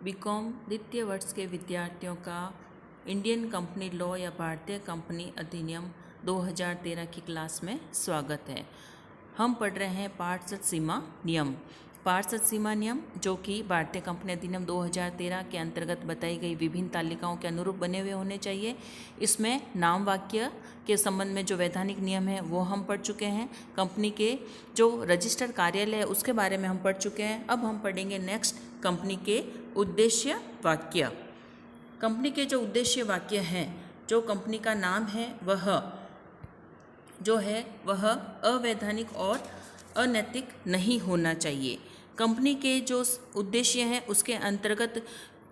BCom द्वितीय वर्ष के विद्यार्थियों का इंडियन कंपनी लॉ या भारतीय कंपनी अधिनियम 2013 की क्लास में स्वागत है। हम पढ़ रहे हैं पार्षद सीमा नियम। पार्षद सीमा नियम जो कि भारतीय कंपनी अधिनियम 2013 के अंतर्गत बताई गई विभिन्न तालिकाओं के अनुरूप बने हुए होने चाहिए। इसमें नाम वाक्य के संबंध में जो वैधानिक नियम है वो हम पढ़ चुके हैं। कंपनी के जो रजिस्टर कार्यालय है उसके बारे में हम पढ़ चुके हैं। अब हम पढ़ेंगे नेक्स्ट कंपनी के उद्देश्य वाक्य। कंपनी के जो उद्देश्य वाक्य हैं, जो कंपनी का नाम है वह अवैधानिक और अनैतिक नहीं होना चाहिए। कंपनी के जो उद्देश्य हैं उसके अंतर्गत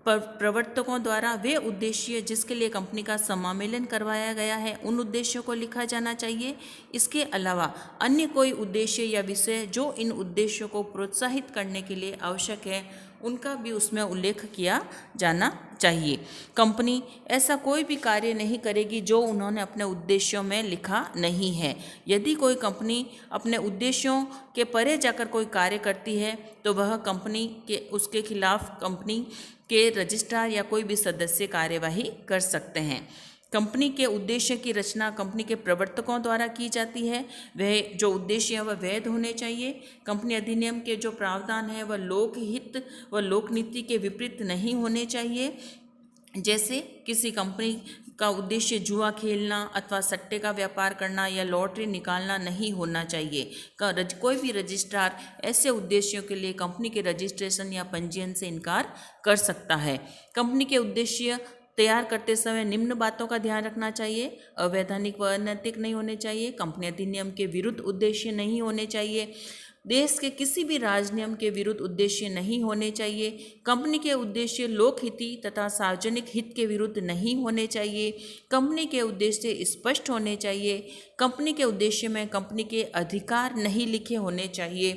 प्रवर्तकों द्वारा वे उद्देश्य जिसके लिए कंपनी का समामेलन करवाया गया है उन उद्देश्यों को लिखा जाना चाहिए। इसके अलावा अन्य कोई उद्देश्य या विषय जो इन उद्देश्यों को प्रोत्साहित करने के लिए आवश्यक है उनका भी उसमें उल्लेख किया जाना चाहिए। कंपनी ऐसा कोई भी कार्य नहीं करेगी जो उन्होंने अपने उद्देश्यों में लिखा नहीं है। यदि कोई कंपनी अपने उद्देश्यों के परे जाकर कोई कार्य करती है तो वह कंपनी के उसके खिलाफ कंपनी के रजिस्ट्रार या कोई भी सदस्य कार्यवाही कर सकते हैं। कंपनी के उद्देश्य की रचना कंपनी के प्रवर्तकों द्वारा की जाती है। वह जो उद्देश्य है वह वैध होने चाहिए। कंपनी अधिनियम के जो प्रावधान है वह लोकहित व लोकनीति के विपरीत नहीं होने चाहिए। जैसे किसी कंपनी का उद्देश्य जुआ खेलना अथवा सट्टे का व्यापार करना या लॉटरी निकालना नहीं होना चाहिए। कोई भी रजिस्ट्रार ऐसे उद्देश्यों के लिए कंपनी के रजिस्ट्रेशन या पंजीयन से इनकार कर सकता है। कंपनी के उद्देश्य तैयार करते समय निम्न बातों का ध्यान रखना चाहिए। अवैधानिक व अनैतिक नहीं होने चाहिए। कंपनी अधिनियम के विरुद्ध उद्देश्य नहीं होने चाहिए। देश के किसी भी राजनियम के विरुद्ध उद्देश्य नहीं होने चाहिए। कंपनी के उद्देश्य लोकहिती तथा सार्वजनिक हित के विरुद्ध नहीं होने चाहिए। कंपनी के उद्देश्य स्पष्ट होने चाहिए। कंपनी के उद्देश्य में कंपनी के अधिकार नहीं लिखे होने चाहिए।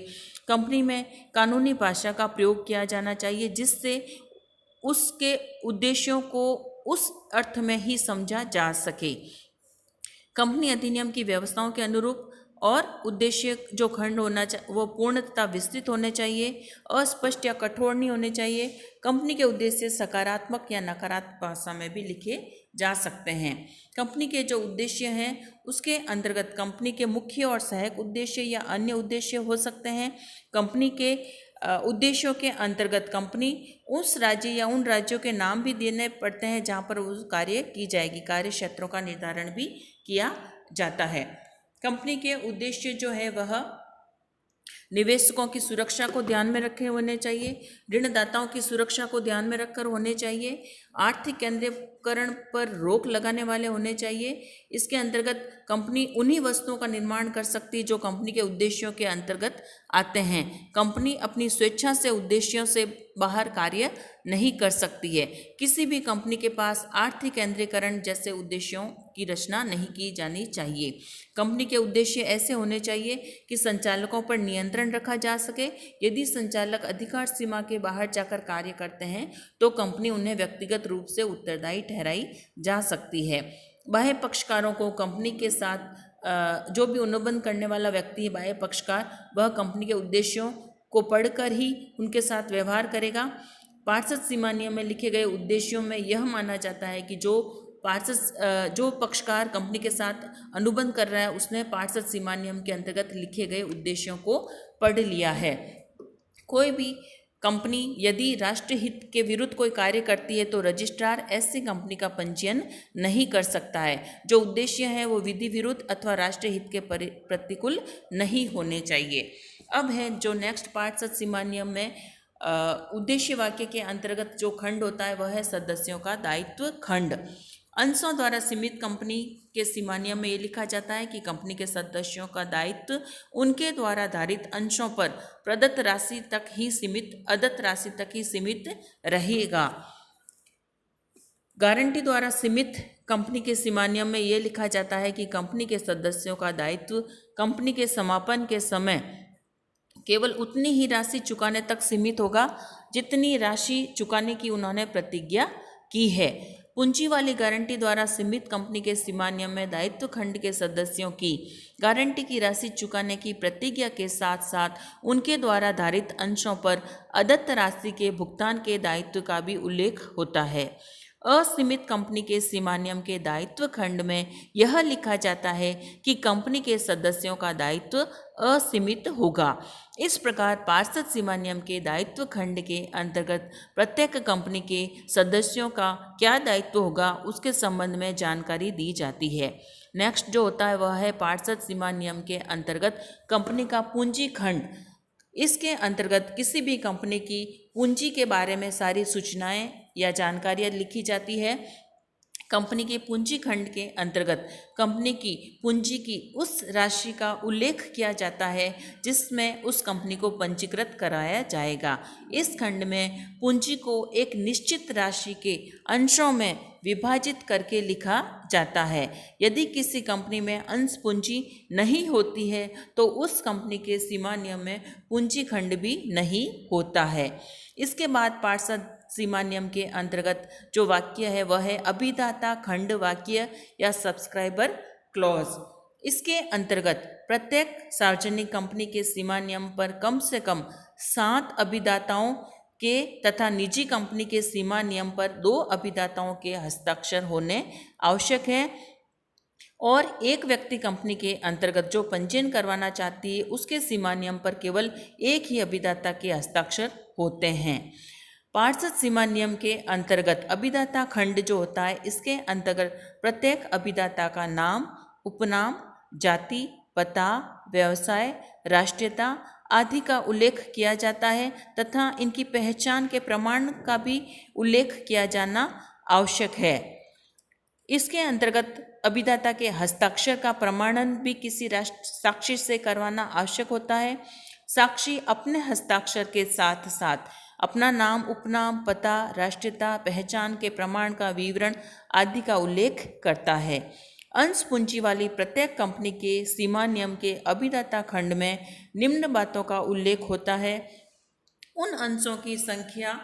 कंपनी में कानूनी भाषा का प्रयोग किया जाना चाहिए जिससे उसके उद्देश्यों को उस अर्थ में ही समझा जा सके। कंपनी अधिनियम की व्यवस्थाओं के अनुरूप और उद्देश्य जो खंड होना चाहिए वो पूर्ण तथा विस्तृत होने चाहिए। अस्पष्ट या कठोर नहीं होने चाहिए। कंपनी के उद्देश्य सकारात्मक या नकारात्मक भाषा में भी लिखे जा सकते हैं। कंपनी के जो उद्देश्य हैं उसके अंतर्गत कंपनी के मुख्य और सहायक उद्देश्य या अन्य उद्देश्य हो सकते हैं। कंपनी के उद्देश्यों के अंतर्गत कंपनी उस राज्य या उन राज्यों के नाम भी देने पड़ते हैं जहाँ पर वो कार्य की जाएगी। कार्य क्षेत्रों का निर्धारण भी किया जाता है। कंपनी के उद्देश्य जो है वह निवेशकों की सुरक्षा को ध्यान में रखे होने चाहिए। ऋणदाताओं की सुरक्षा को ध्यान में रखकर होने चाहिए। आर्थिक केंद्रीकरण पर रोक लगाने वाले होने चाहिए। इसके अंतर्गत कंपनी उन्हीं वस्तुओं का निर्माण कर सकती है जो कंपनी के उद्देश्यों के अंतर्गत आते हैं। कंपनी अपनी स्वेच्छा से उद्देश्यों से बाहर कार्य नहीं कर सकती है। किसी भी कंपनी के पास आर्थिक केंद्रीकरण जैसे उद्देश्यों की रचना नहीं की जानी चाहिए। कंपनी के उद्देश्य ऐसे होने चाहिए कि संचालकों पर नियंत्रण रखा जा सके। यदि संचालक अधिकार सीमा के बाहर जाकर कार्य करते हैं तो कंपनी उन्हें व्यक्तिगत रूप से उत्तरदायी ठहराई जा सकती है। बाह्य पक्षकारों को कंपनी के साथ जो भी अनुबंध करने वाला व्यक्ति है बाह्य पक्षकार वह कंपनी के उद्देश्यों को पढ़कर ही उनके साथ व्यवहार करेगा। पार्षद सीमा नियम में लिखे गए उद्देश्यों में यह माना जाता है कि जो पक्षकार कंपनी के साथ अनुबंध कर रहा है उसने पार्षद सीमा नियम के अंतर्गत लिखे गए उद्देश्यों को पढ़ लिया है। कोई भी कंपनी यदि राष्ट्रीय हित के विरुद्ध कोई कार्य करती है तो रजिस्ट्रार ऐसी कंपनी का पंजीयन नहीं कर सकता है। जो उद्देश्य है वो विधि विरुद्ध अथवा राष्ट्रीय हित के प्रतिकूल नहीं होने चाहिए। अब है जो नेक्स्ट पार्षद सीमा नियम में उद्देश्य वाक्य के अंतर्गत जो खंड होता है वह है सदस्यों का दायित्व खंड। अंशों द्वारा सीमित कंपनी के सीमा नियम में ये लिखा जाता है कि कंपनी के सदस्यों का दायित्व उनके द्वारा धारित अंशों पर प्रदत्त राशि तक ही सीमित अदत्त राशि तक ही सीमित रहेगा। गारंटी द्वारा सीमित कंपनी के सीमा नियम में ये लिखा जाता है कि कंपनी के सदस्यों का दायित्व कंपनी के समापन के समय केवल उतनी ही राशि चुकाने तक सीमित होगा जितनी राशि चुकाने की उन्होंने प्रतिज्ञा की है। पूंजी वाली गारंटी द्वारा सीमित कंपनी के सीमा नियम में दायित्व खंड के सदस्यों की गारंटी की राशि चुकाने की प्रतिज्ञा के साथ साथ उनके द्वारा धारित अंशों पर अदत्त राशि के भुगतान के दायित्व का भी उल्लेख होता है। असीमित कंपनी के सीमा नियम के दायित्व खंड में यह लिखा जाता है कि कंपनी के सदस्यों का दायित्व असीमित होगा। इस प्रकार पार्षद सीमा नियम के दायित्व खंड के अंतर्गत प्रत्येक कंपनी के सदस्यों का क्या दायित्व होगा उसके संबंध में जानकारी दी जाती है। नेक्स्ट जो होता है वह है पार्षद सीमा नियम के अंतर्गत कंपनी का पूंजी खंड। इसके अंतर्गत किसी भी कंपनी की पूंजी के बारे में सारी सूचनाएं या जानकारियां लिखी जाती है। कंपनी के पूंजी खंड के अंतर्गत कंपनी की पूंजी की उस राशि का उल्लेख किया जाता है जिसमें उस कंपनी को पंजीकृत कराया जाएगा। इस खंड में पूंजी को एक निश्चित राशि के अंशों में विभाजित करके लिखा जाता है। यदि किसी कंपनी में अंश पूंजी नहीं होती है तो उस कंपनी के सीमा नियम में पूंजी खंड भी नहीं होता है। इसके बाद पार्षद सीमा नियम के अंतर्गत जो वाक्य है वह है अभिदाता खंड वाक्य या सब्सक्राइबर क्लॉज। इसके अंतर्गत प्रत्येक सार्वजनिक कंपनी के सीमा नियम पर कम से कम 7 अभिदाताओं के तथा निजी कंपनी के सीमा नियम पर 2 अभिदाताओं के हस्ताक्षर होने आवश्यक है और एक व्यक्ति कंपनी के अंतर्गत जो पंजीयन करवाना चाहती है उसके सीमा नियम पर केवल एक ही अभिदाता के हस्ताक्षर होते हैं। पार्षद सीमा नियम के अंतर्गत अभिदाता खंड जो होता है इसके अंतर्गत प्रत्येक अभिदाता का नाम, उपनाम, जाति, पता, व्यवसाय, राष्ट्रीयता आदि का उल्लेख किया जाता है तथा इनकी पहचान के प्रमाण का भी उल्लेख किया जाना आवश्यक है। इसके अंतर्गत अभिदाता के हस्ताक्षर का प्रमाणन भी किसी साक्षी से करवाना आवश्यक होता है। साक्षी अपने हस्ताक्षर के साथ साथ अपना नाम, उपनाम, पता, राष्ट्रीयता, पहचान के प्रमाण का विवरण आदि का उल्लेख करता है। अंश पूंजी वाली प्रत्येक कंपनी के सीमा नियम के अभिदाता खंड में निम्न बातों का उल्लेख होता है। उन अंशों की संख्या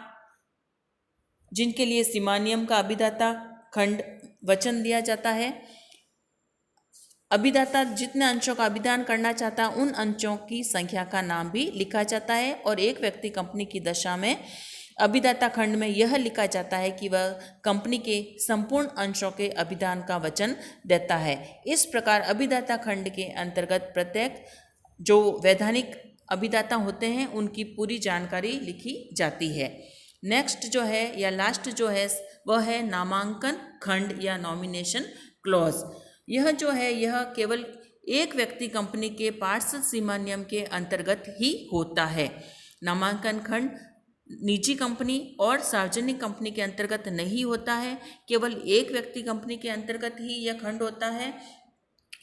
जिनके लिए सीमा नियम का अभिदाता खंड वचन दिया जाता है। अभिदाता जितने अंशों का अभिदान करना चाहता है उन अंशों की संख्या का नाम भी लिखा जाता है और एक व्यक्ति कंपनी की दशा में अभिदाता खंड में यह लिखा जाता है कि वह कंपनी के संपूर्ण अंशों के अभिदान का वचन देता है। इस प्रकार अभिदाता खंड के अंतर्गत प्रत्येक जो वैधानिक अभिदाता होते हैं उनकी पूरी जानकारी लिखी जाती है। नेक्स्ट जो है या लास्ट जो है वह है नामांकन खंड या नॉमिनेशन क्लॉज। यह जो है यह केवल एक व्यक्ति कंपनी के पार्षद सीमा नियम के अंतर्गत ही होता है। नामांकन खंड निजी कंपनी और सार्वजनिक कंपनी के अंतर्गत नहीं होता है, केवल एक व्यक्ति कंपनी के अंतर्गत ही यह खंड होता है।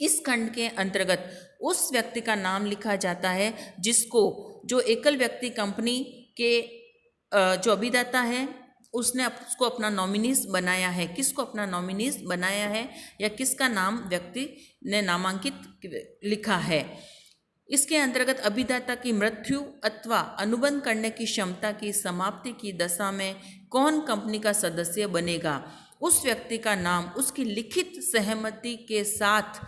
इस खंड के अंतर्गत उस व्यक्ति का नाम लिखा जाता है जिसको जो एकल व्यक्ति कंपनी के जो अभिदाता है उसने उसको अपना नॉमिनीज बनाया है, किसको अपना नॉमिनीज बनाया है या किसका नाम व्यक्ति ने नामांकित लिखा है। इसके अंतर्गत अभिदाता की मृत्यु अथवा अनुबंध करने की क्षमता की समाप्ति की दशा में कौन कंपनी का सदस्य बनेगा, उस व्यक्ति का नाम उसकी लिखित सहमति के साथ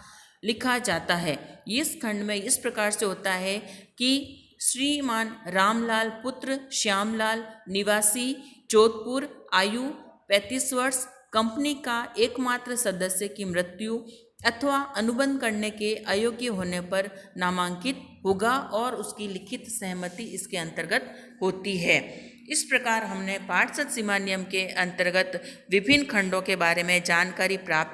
लिखा जाता है। इस खंड में इस प्रकार से होता है कि श्रीमान रामलाल पुत्र श्यामलाल निवासी जोधपुर, आयु 35 वर्ष, कंपनी का एकमात्र सदस्य की मृत्यु अथवा अनुबंध करने के अयोग्य होने पर नामांकित होगा और उसकी लिखित सहमति इसके अंतर्गत होती है। इस प्रकार हमने पार्षद सीमा नियम के अंतर्गत विभिन्न खंडों के बारे में जानकारी प्राप्त